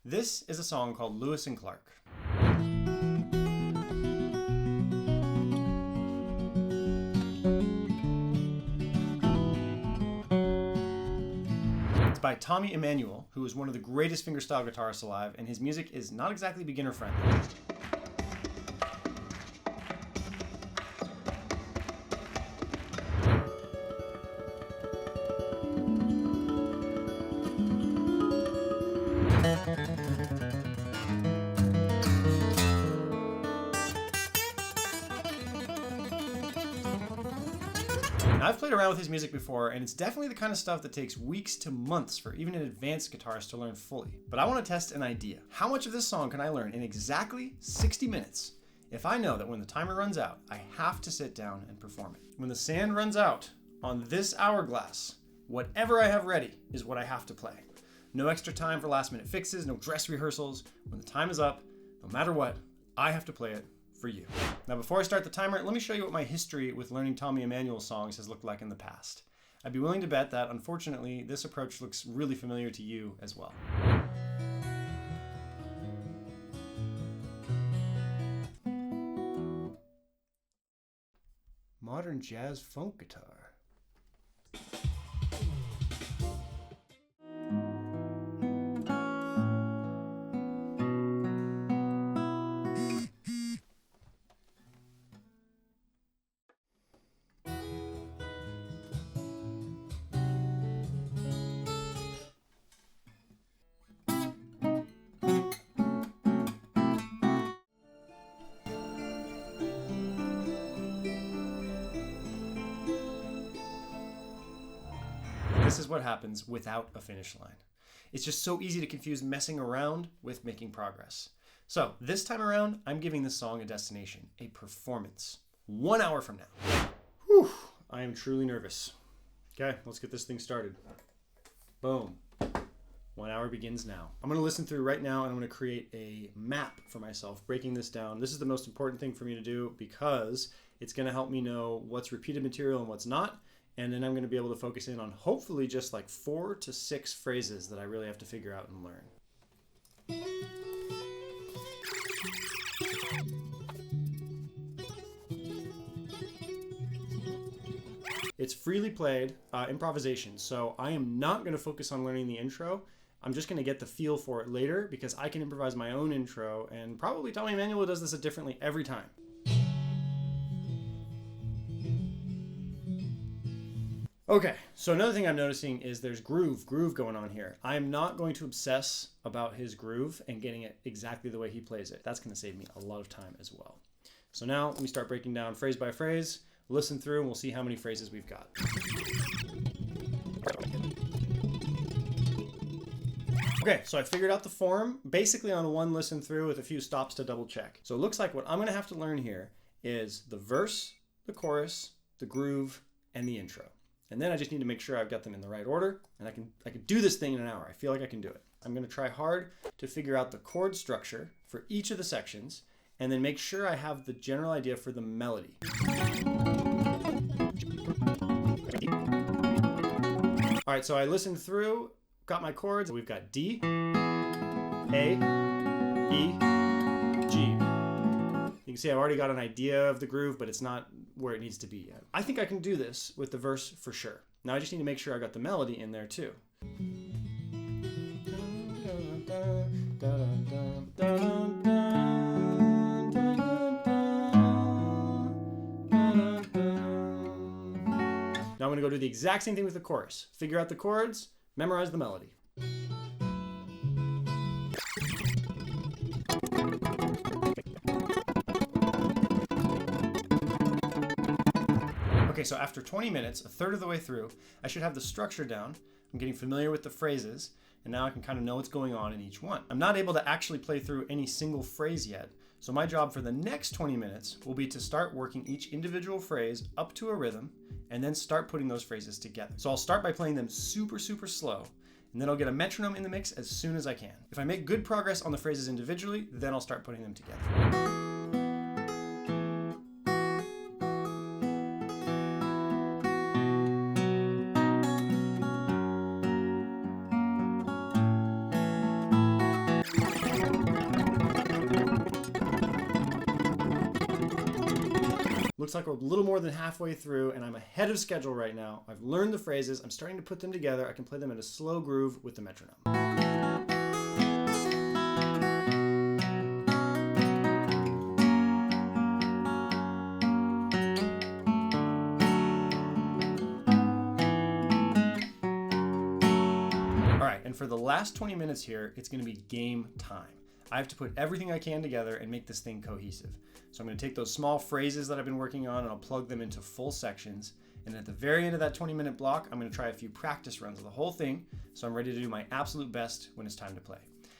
This is a song called Lewis and Clark. It's by Tommy Emmanuel, who is one of the greatest fingerstyle guitarists alive, and his music is not exactly beginner friendly. Now, I've played around with his music before, and it's definitely the kind of stuff that takes weeks to months for even an advanced guitarist to learn fully. But I want to test an idea. How much of this song can I learn in exactly 60 minutes if I know that when the timer runs out, I have to sit down and perform it? When the sand runs out on this hourglass, whatever I have ready is what I have to play. No extra time for last minute fixes, no dress rehearsals. When the time is up, no matter what, I have to play it for you. Now, before I start the timer, let me show you what my history with learning Tommy Emmanuel songs has looked like in the past. I'd be willing to bet that, unfortunately, this approach looks really familiar to you as well. Modern jazz funk guitar. This is what happens without a finish line. It's just so easy to confuse messing around with making progress. So this time around, I'm giving this song a destination, a performance. 1 hour from now. Whew, I am truly nervous. Okay, let's get this thing started. Boom. 1 hour begins now. I'm going to listen through right now, and I'm going to create a map for myself, breaking this down. This is the most important thing for me to do because it's going to help me know what's repeated material and what's not. And then I'm going to be able to focus in on hopefully just like 4 to 6 phrases that I really have to figure out and learn. It's freely played improvisation, so I am not going to focus on learning the intro. I'm just going to get the feel for it later because I can improvise my own intro, and probably Tommy Emmanuel does this differently every time. Okay, so another thing I'm noticing is there's groove going on here. I'm not going to obsess about his groove and getting it exactly the way he plays it. That's going to save me a lot of time as well. So now we start breaking down phrase by phrase, listen through, and we'll see how many phrases we've got. Okay, so I figured out the form basically on one listen through with a few stops to double check. So it looks like what I'm going to have to learn here is the verse, the chorus, the groove, and the intro. And then I just need to make sure I've got them in the right order, and I can do this thing in an hour. I feel like I can do it. I'm going to try hard to figure out the chord structure for each of the sections, and then make sure I have the general idea for the melody. All right, so I listened through, got my chords. We've got D, A, E, G. You can see I've already got an idea of the groove, but it's not where it needs to be yet. I think I can do this with the verse for sure. Now I just need to make sure I got the melody in there too. Now I'm going to go do the exact same thing with the chorus. Figure out the chords, memorize the melody. Okay, so after 20 minutes, a third of the way through, I should have the structure down. I'm getting familiar with the phrases, and now I can kind of know what's going on in each one. I'm not able to actually play through any single phrase yet, so my job for the next 20 minutes will be to start working each individual phrase up to a rhythm, and then start putting those phrases together. So I'll start by playing them super, super slow, and then I'll get a metronome in the mix as soon as I can. If I make good progress on the phrases individually, then I'll start putting them together. Looks like we're a little more than halfway through, and I'm ahead of schedule right now. I've learned the phrases. I'm starting to put them together. I can play them in a slow groove with the metronome. All right, and for the last 20 minutes here, it's going to be game time. I have to put everything I can together and make this thing cohesive. So I'm going to take those small phrases that I've been working on and I'll plug them into full sections. And at the very end of that 20-minute block, I'm going to try a few practice runs of the whole thing so I'm ready to do my absolute best when it's time to play.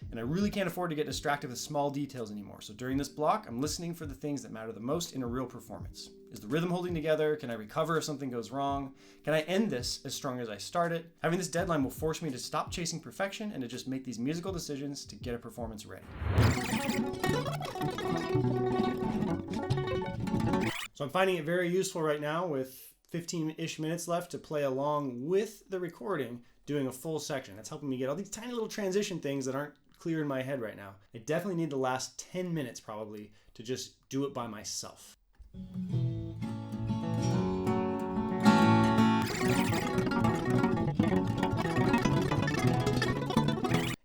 And I really can't afford to get distracted with small details anymore. So during this block, I'm listening for the things that matter the most in a real performance. Is the rhythm holding together? Can I recover if something goes wrong? Can I end this as strong as I started? Having this deadline will force me to stop chasing perfection and to just make these musical decisions to get a performance ready. So I'm finding it very useful right now with 15-ish minutes left to play along with the recording, doing a full section. That's helping me get all these tiny little transition things that aren't clear in my head right now. I definitely need the last 10 minutes probably to just do it by myself.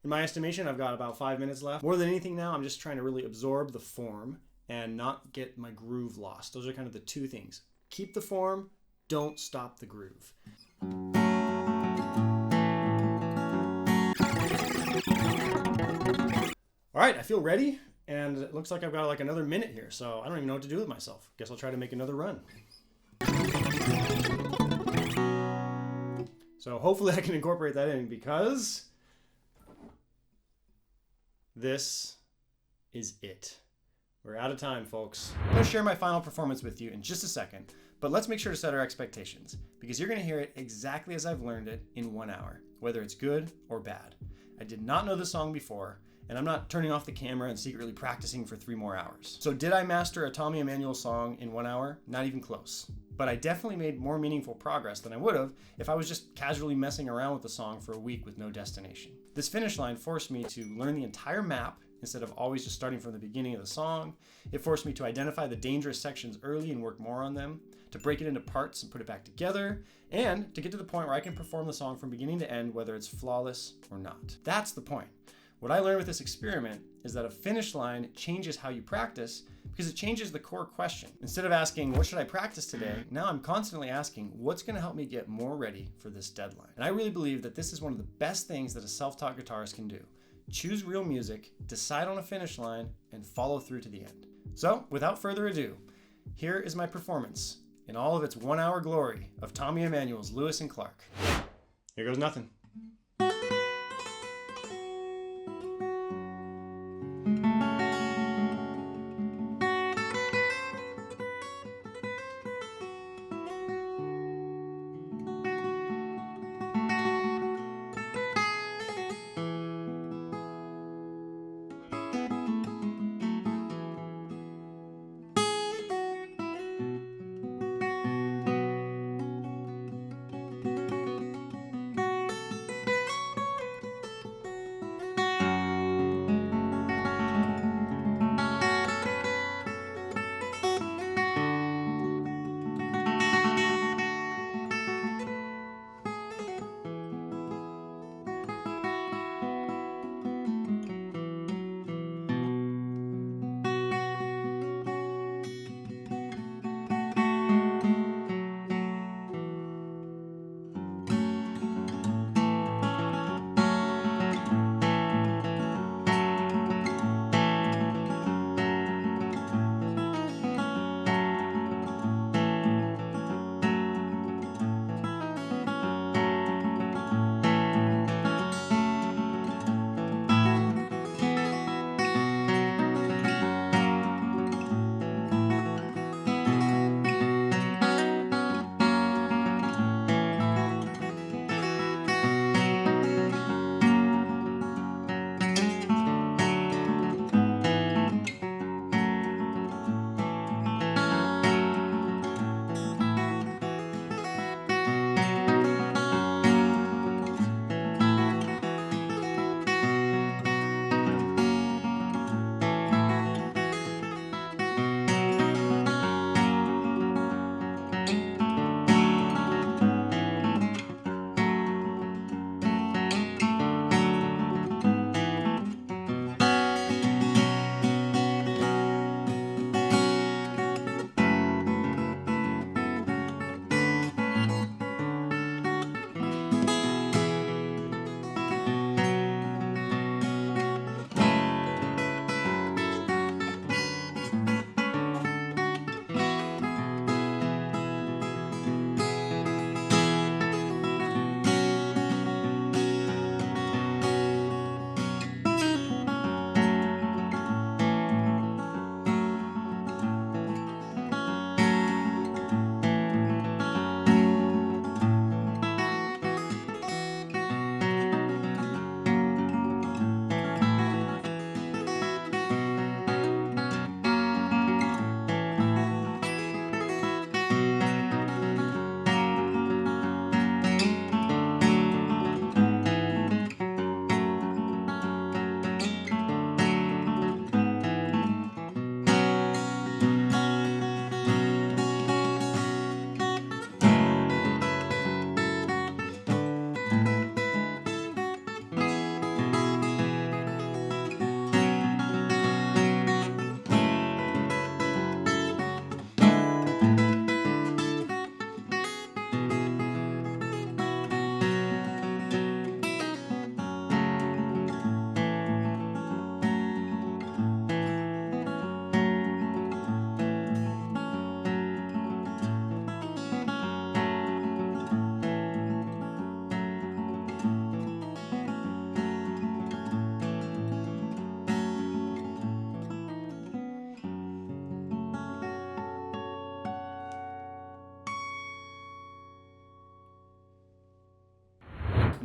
In my estimation, I've got about 5 minutes left. More than anything now, I'm just trying to really absorb the form and not get my groove lost. Those are kind of the two things. Keep the form, don't stop the groove. All right, I feel ready, and it looks like I've got like another minute here, so I don't even know what to do with myself. Guess I'll try to make another run. So hopefully I can incorporate that in because this is it. We're out of time, folks. I'm going to share my final performance with you in just a second, but let's make sure to set our expectations because you're going to hear it exactly as I've learned it in 1 hour, whether it's good or bad. I did not know the song before, and I'm not turning off the camera and secretly practicing for 3 more hours. So did I master a Tommy Emmanuel song in 1 hour? Not even close. But I definitely made more meaningful progress than I would have if I was just casually messing around with the song for a week with no destination. This finish line forced me to learn the entire map instead of always just starting from the beginning of the song. It forced me to identify the dangerous sections early and work more on them, to break it into parts and put it back together, and to get to the point where I can perform the song from beginning to end, whether it's flawless or not. That's the point. What I learned with this experiment is that a finish line changes how you practice because it changes the core question. Instead of asking, what should I practice today? Now I'm constantly asking, what's going to help me get more ready for this deadline? And I really believe that this is one of the best things that a self-taught guitarist can do. Choose real music, decide on a finish line, and follow through to the end. So, without further ado, here is my performance in all of its 1 hour glory of Tommy Emmanuel's Lewis and Clark. Here goes nothing.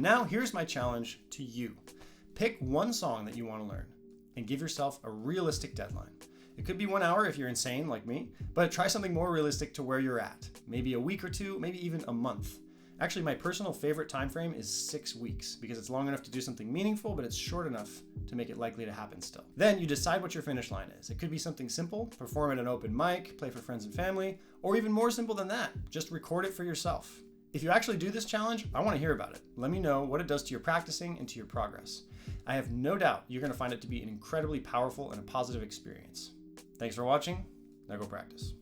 Now, here's my challenge to you. Pick one song that you want to learn and give yourself a realistic deadline. It could be 1 hour if you're insane like me, but try something more realistic to where you're at. Maybe a week or two, maybe even a month. Actually, my personal favorite time frame is 6 weeks because it's long enough to do something meaningful, but it's short enough to make it likely to happen still. Then you decide what your finish line is. It could be something simple, perform at an open mic, play for friends and family, or even more simple than that, just record it for yourself. If you actually do this challenge, I want to hear about it. Let me know what it does to your practicing and to your progress. I have no doubt you're going to find it to be an incredibly powerful and a positive experience. Thanks for watching. Now go practice.